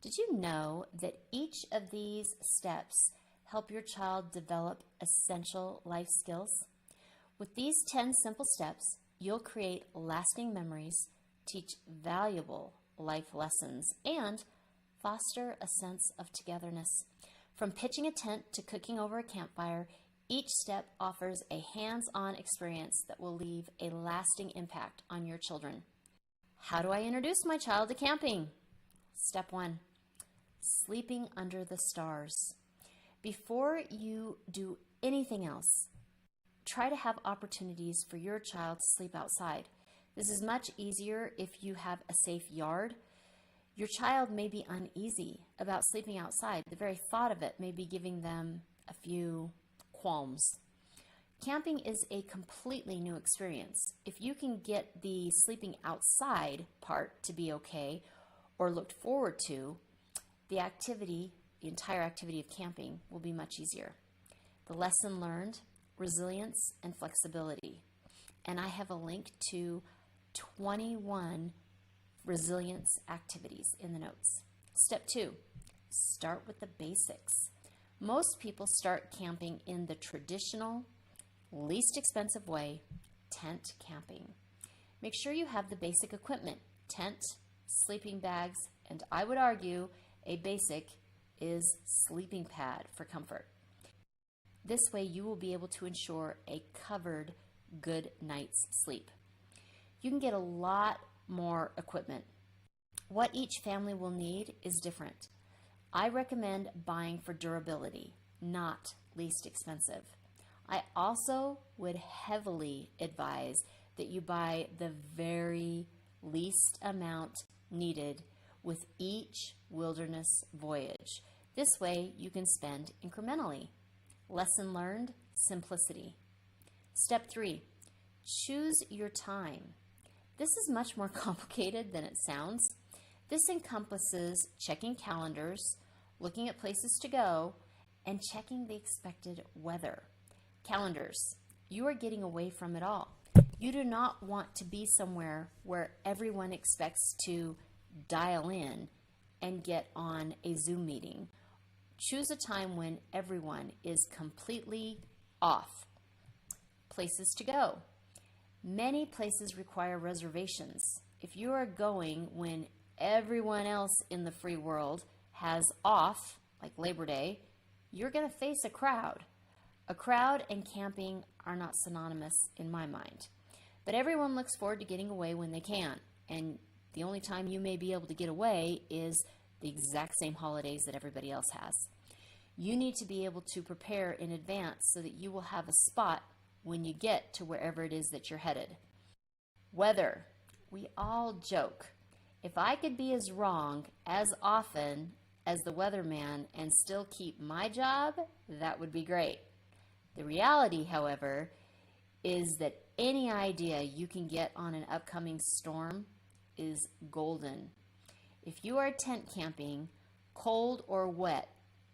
Did you know that each of these steps help your child develop essential life skills? With these 10 simple steps, you'll create lasting memories, teach valuable life lessons, and foster a sense of togetherness. From pitching a tent to cooking over a campfire, each step offers a hands-on experience that will leave a lasting impact on your children. How do I introduce my child to camping? Step 1, sleeping under the stars. Before you do anything else, try to have opportunities for your child to sleep outside. This is much easier if you have a safe yard. Your child may be uneasy about sleeping outside. The very thought of it may be giving them a few qualms. Camping is a completely new experience. If you can get the sleeping outside part to be okay or looked forward to, the entire activity of camping will be much easier. The lesson learned, resilience and flexibility. And I have a link to 21 resilience activities in the notes. Step 2, start with the basics. Most people start camping in the traditional, least expensive way, tent camping. Make sure you have the basic equipment, tent, sleeping bags, and I would argue a basic is sleeping pad for comfort. This way you will be able to ensure a covered good night's sleep. You can get a lot more equipment. What each family will need is different. I recommend buying for durability, not least expensive. I also would heavily advise that you buy the very least amount needed with each wilderness voyage. This way you can spend incrementally. Lesson learned, simplicity. Step 3, choose your time. This is much more complicated than it sounds. This encompasses checking calendars, looking at places to go, and checking the expected weather. Calendars, you are getting away from it all. You do not want to be somewhere where everyone expects to dial in and get on a Zoom meeting. Choose a time when everyone is completely off. Places to go. Many places require reservations. If you are going when everyone else in the free world has off, like Labor Day, you're going to face a crowd. A crowd and camping are not synonymous in my mind. But everyone looks forward to getting away when they can. And the only time you may be able to get away is the exact same holidays that everybody else has. You need to be able to prepare in advance so that you will have a spot when you get to wherever it is that you're headed. Weather. We all joke. If I could be as wrong as often as the weatherman and still keep my job, that would be great. The reality, however, is that any idea you can get on an upcoming storm is golden. If you are tent camping, cold or wet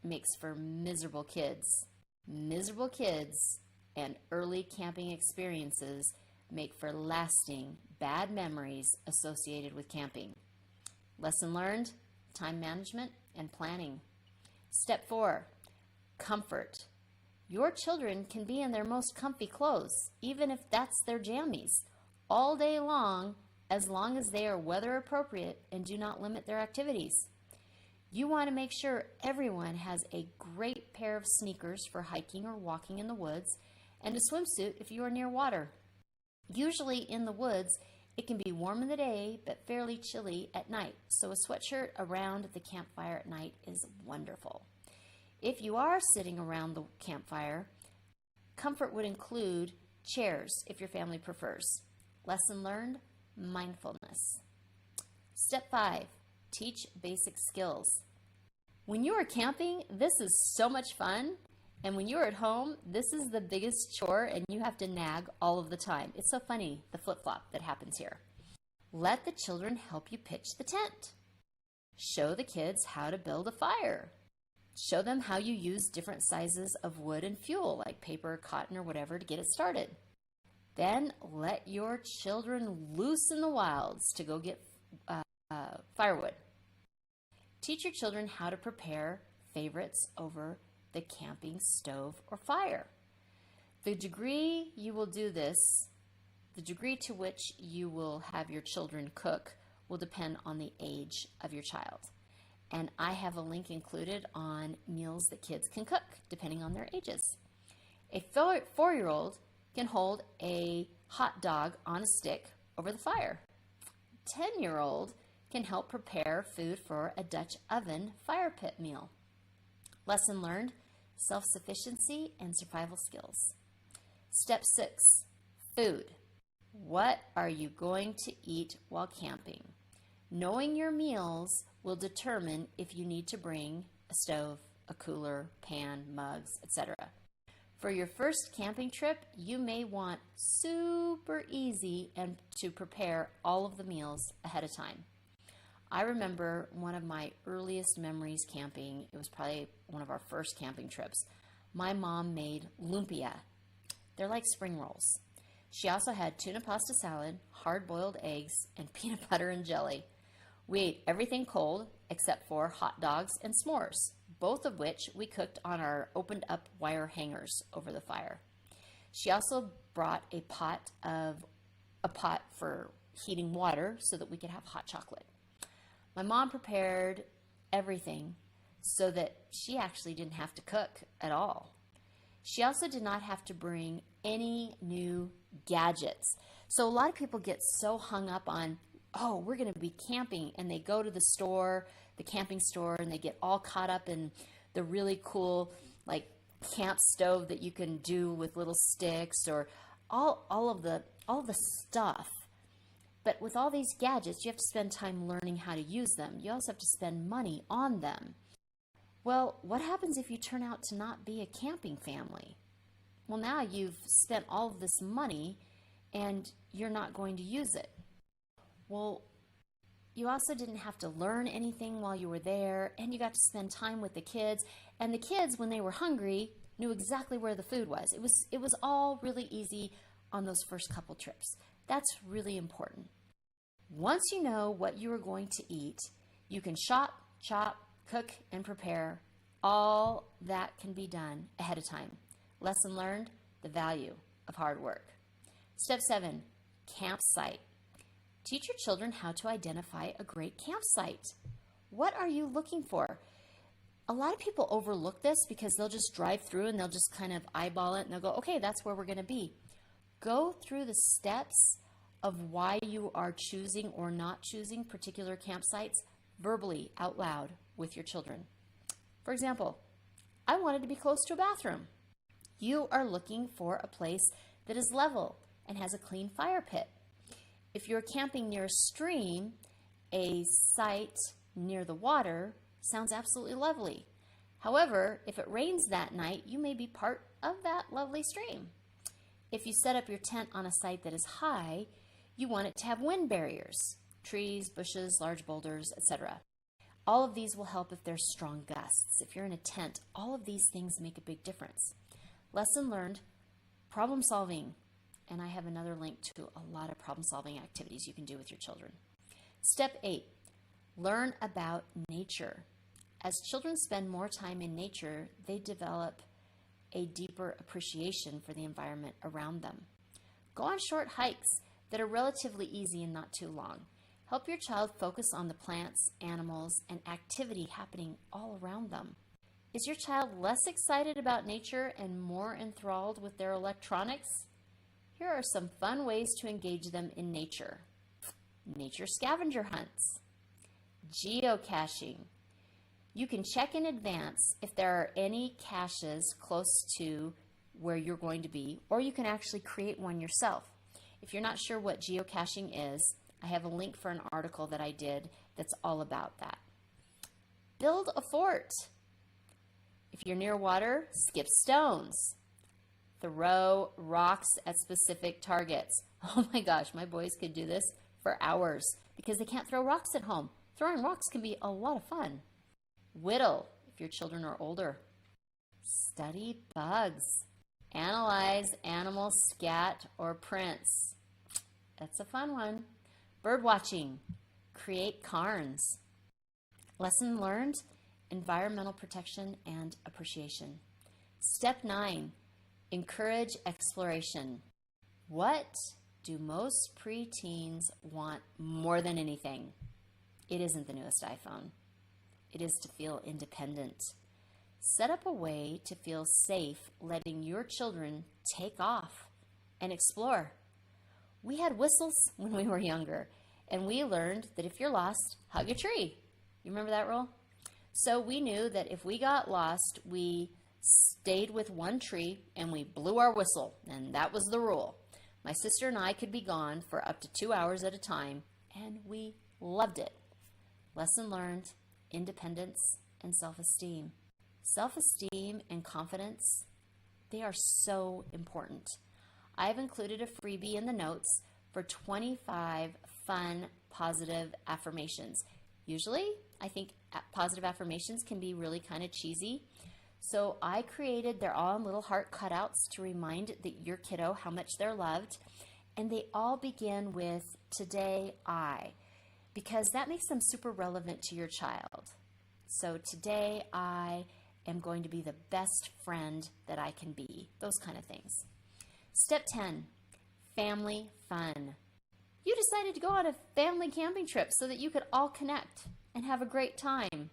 makes for miserable kids. Miserable kids and early camping experiences make for lasting bad memories associated with camping. Lesson learned, time management and planning. Step 4, comfort. Your children can be in their most comfy clothes, even if that's their jammies, all day long as they are weather appropriate and do not limit their activities. You want to make sure everyone has a great pair of sneakers for hiking or walking in the woods and a swimsuit if you are near water. Usually in the woods, it can be warm in the day but fairly chilly at night, so a sweatshirt around the campfire at night is wonderful. If you are sitting around the campfire, comfort would include chairs if your family prefers. Lesson learned, mindfulness. Step 5, teach basic skills. When you are camping, this is so much fun. And when you're at home, this is the biggest chore and you have to nag all of the time. It's so funny, the flip-flop that happens here. Let the children help you pitch the tent. Show the kids how to build a fire. Show them how you use different sizes of wood and fuel, like paper, cotton, or whatever, to get it started. Then let your children loose in the wilds to go get firewood. Teach your children how to prepare favorites over the camping stove or fire. The degree you will do this, the degree to which you will have your children cook will depend on the age of your child. And I have a link included on meals that kids can cook depending on their ages. A 4-year-old can hold a hot dog on a stick over the fire. A 10-year-old can help prepare food for a Dutch oven fire pit meal. Lesson learned, self-sufficiency and survival skills. Step 6, food. What are you going to eat while camping? Knowing your meals will determine if you need to bring a stove, a cooler, pan, mugs, etc. For your first camping trip, you may want super easy and to prepare all of the meals ahead of time. I remember one of my earliest memories camping, it was probably one of our first camping trips. My mom made lumpia. They're like spring rolls. She also had tuna pasta salad, hard-boiled eggs, and peanut butter and jelly. We ate everything cold except for hot dogs and s'mores, both of which we cooked on our opened-up wire hangers over the fire. She also brought a pot for heating water so that we could have hot chocolate. My mom prepared everything so that she actually didn't have to cook at all. She also did not have to bring any new gadgets. So a lot of people get so hung up on, oh, we're going to be camping, and they go to the store, the camping store, and they get all caught up in the really cool like camp stove that you can do with little sticks, or all of the stuff. But with all these gadgets, you have to spend time learning how to use them. You also have to spend money on them. Well, what happens if you turn out to not be a camping family? Well, now you've spent all of this money and you're not going to use it. Well, you also didn't have to learn anything while you were there, and you got to spend time with the kids. And the kids, when they were hungry, knew exactly where the food was. It was all really easy on those first couple trips. That's really important. Once you know what you are going to eat, you can shop, chop, cook, and prepare. All that can be done ahead of time. Lesson learned, the value of hard work. Step 7, campsite. Teach your children how to identify a great campsite. What are you looking for? A lot of people overlook this because they'll just drive through and they'll just kind of eyeball it and they'll go, okay, that's where we're going to be. Go through the steps of why you are choosing or not choosing particular campsites verbally out loud with your children. For example, I wanted to be close to a bathroom. You are looking for a place that is level and has a clean fire pit. If you're camping near a stream, a site near the water sounds absolutely lovely. However, if it rains that night, you may be part of that lovely stream. If you set up your tent on a site that is high, you want it to have wind barriers, trees, bushes, large boulders, etc. All of these will help if there's strong gusts. If you're in a tent, all of these things make a big difference. Lesson learned, problem solving. And I have another link to a lot of problem solving activities you can do with your children. Step 8, learn about nature. As children spend more time in nature, they develop a deeper appreciation for the environment around them. Go on short hikes that are relatively easy and not too long. Help your child focus on the plants, animals, and activity happening all around them. Is your child less excited about nature and more enthralled with their electronics? Here are some fun ways to engage them in nature. Nature scavenger hunts. Geocaching. You can check in advance if there are any caches close to where you're going to be, or you can actually create one yourself. If you're not sure what geocaching is, I have a link for an article that I did that's all about that. Build a fort. If you're near water, skip stones. Throw rocks at specific targets. Oh my gosh, my boys could do this for hours because they can't throw rocks at home. Throwing rocks can be a lot of fun. Whittle, if your children are older. Study bugs. Analyze animal scat or prints. That's a fun one. Bird watching. Create cairns. Lesson learned, environmental protection and appreciation. Step 9, encourage exploration. What do most preteens want more than anything? It isn't the newest iPhone. It is to feel independent. Set up a way to feel safe letting your children take off and explore. We had whistles when we were younger, and we learned that if you're lost, hug a tree. You remember that rule? So we knew that if we got lost, we stayed with one tree and we blew our whistle, and that was the rule. My sister and I could be gone for up to 2 hours at a time, and we loved it. Lesson learned, independence and self-esteem. Self-esteem and confidence, they are so important. I've included a freebie in the notes for 25 fun, positive affirmations. Usually, I think positive affirmations can be really kind of cheesy. So I created their all in little heart cutouts to remind your kiddo how much they're loved. And they all begin with, today I, because that makes them super relevant to your child. So today I am going to be the best friend that I can be. Those kind of things. Step 10, family fun. You decided to go on a family camping trip so that you could all connect and have a great time.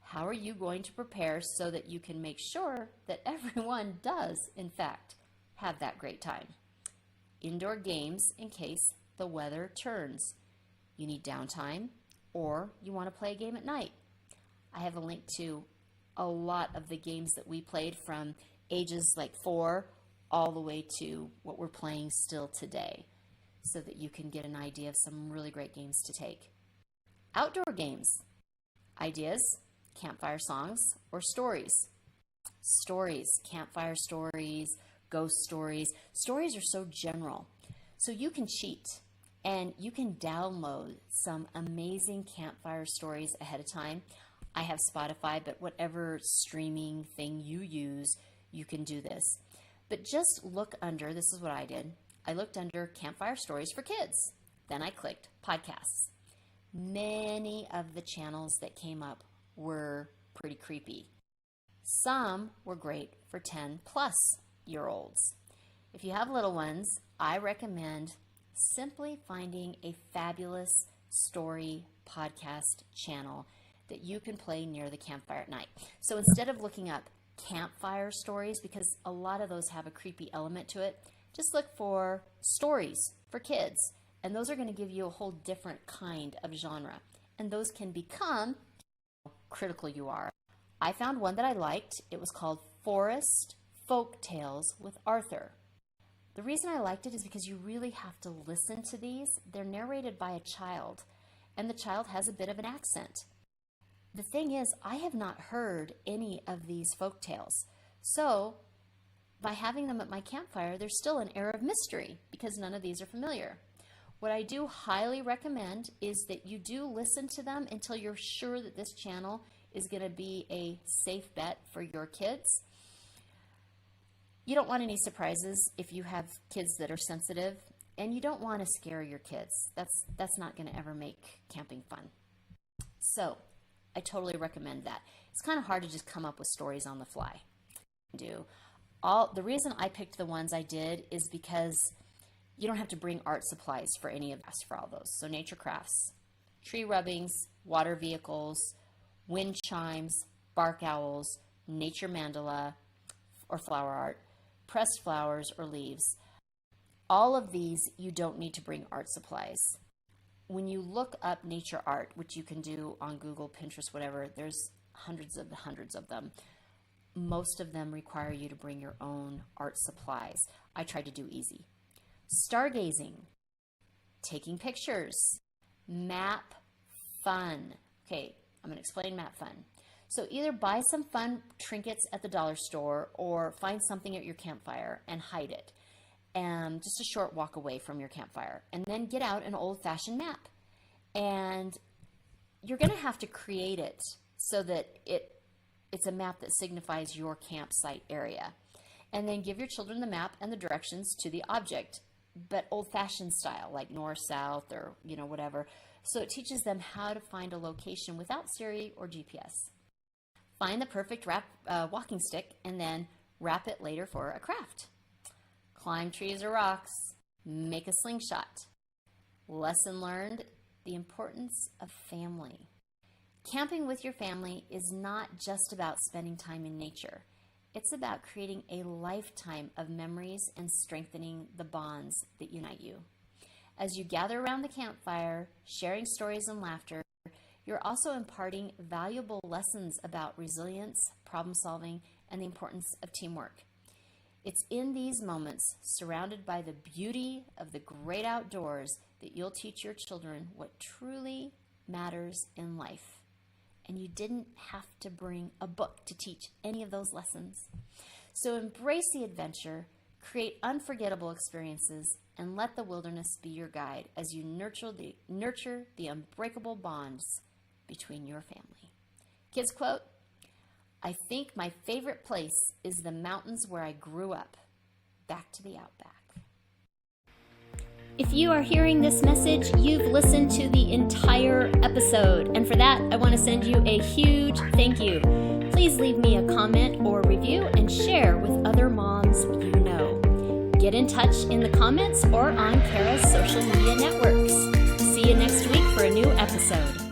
How are you going to prepare so that you can make sure that everyone does, in fact, have that great time? Indoor games in case the weather turns. You need downtime, or you want to play a game at night. I have a link to a lot of the games that we played from ages like 4 all the way to what we're playing still today, so that you can get an idea of some really great games to take. Outdoor games. Ideas, campfire songs, or stories. Stories, campfire stories, ghost stories. Stories are so general. So you can cheat and you can download some amazing campfire stories ahead of time. I have Spotify, but whatever streaming thing you use, you can do this. But just look under, this is what I did. I looked under campfire stories for kids. Then I clicked podcasts. Many of the channels that came up were pretty creepy. Some were great for 10-plus-year-olds. If you have little ones, I recommend simply finding a fabulous story podcast channel that you can play near the campfire at night. So instead of looking up campfire stories, because a lot of those have a creepy element to it, just look for stories for kids. And those are going to give you a whole different kind of genre. And those can become how critical you are. I found one that I liked. It was called Forest Folk Tales with Arthur. The reason I liked it is because you really have to listen to these. They're narrated by a child, and the child has a bit of an accent. The thing is, I have not heard any of these folk tales. So by having them at my campfire, there's still an air of mystery because none of these are familiar. What I do highly recommend is that you do listen to them until you're sure that this channel is going to be a safe bet for your kids. You don't want any surprises if you have kids that are sensitive, and you don't want to scare your kids. That's not going to ever make camping fun. So I totally recommend that. It's kind of hard to just come up with stories on the fly. The reason I picked the ones I did is because you don't have to bring art supplies for any of us for all those. So nature crafts, tree rubbings, water vehicles, wind chimes, bark owls, nature mandala or flower art, pressed flowers or leaves. All of these, you don't need to bring art supplies. When you look up nature art, which you can do on Google, Pinterest, whatever, there's hundreds of them. Most of them require you to bring your own art supplies. I tried to do easy. Stargazing, taking pictures, map fun. Okay, I'm going to explain map fun. So either buy some fun trinkets at the dollar store or find something at your campfire and hide it. And just a short walk away from your campfire. And then get out an old-fashioned map. And you're going to have to create it so that it's a map that signifies your campsite area. And then give your children the map and the directions to the object, but old-fashioned style, like north, south, or whatever. so it teaches them how to find a location without Siri or GPS. Find the perfect walking stick and then wrap it later for a craft. Climb trees or rocks. Make a slingshot. Lesson learned, the importance of family. Camping with your family is not just about spending time in nature. It's about creating a lifetime of memories and strengthening the bonds that unite you. As you gather around the campfire, sharing stories and laughter, you're also imparting valuable lessons about resilience, problem solving, and the importance of teamwork. It's in these moments, surrounded by the beauty of the great outdoors, that you'll teach your children what truly matters in life. And you didn't have to bring a book to teach any of those lessons. So embrace the adventure, create unforgettable experiences, and let the wilderness be your guide as you nurture the unbreakable bonds between your family. Kids quote, "I think my favorite place is the mountains where I grew up, back to the outback." If you are hearing this message, you've listened to the entire episode, and for that, I want to send you a huge thank you. Please leave me a comment or review and share with other moms you know. Get in touch in the comments or on Kara's social media networks. See you next week for a new episode.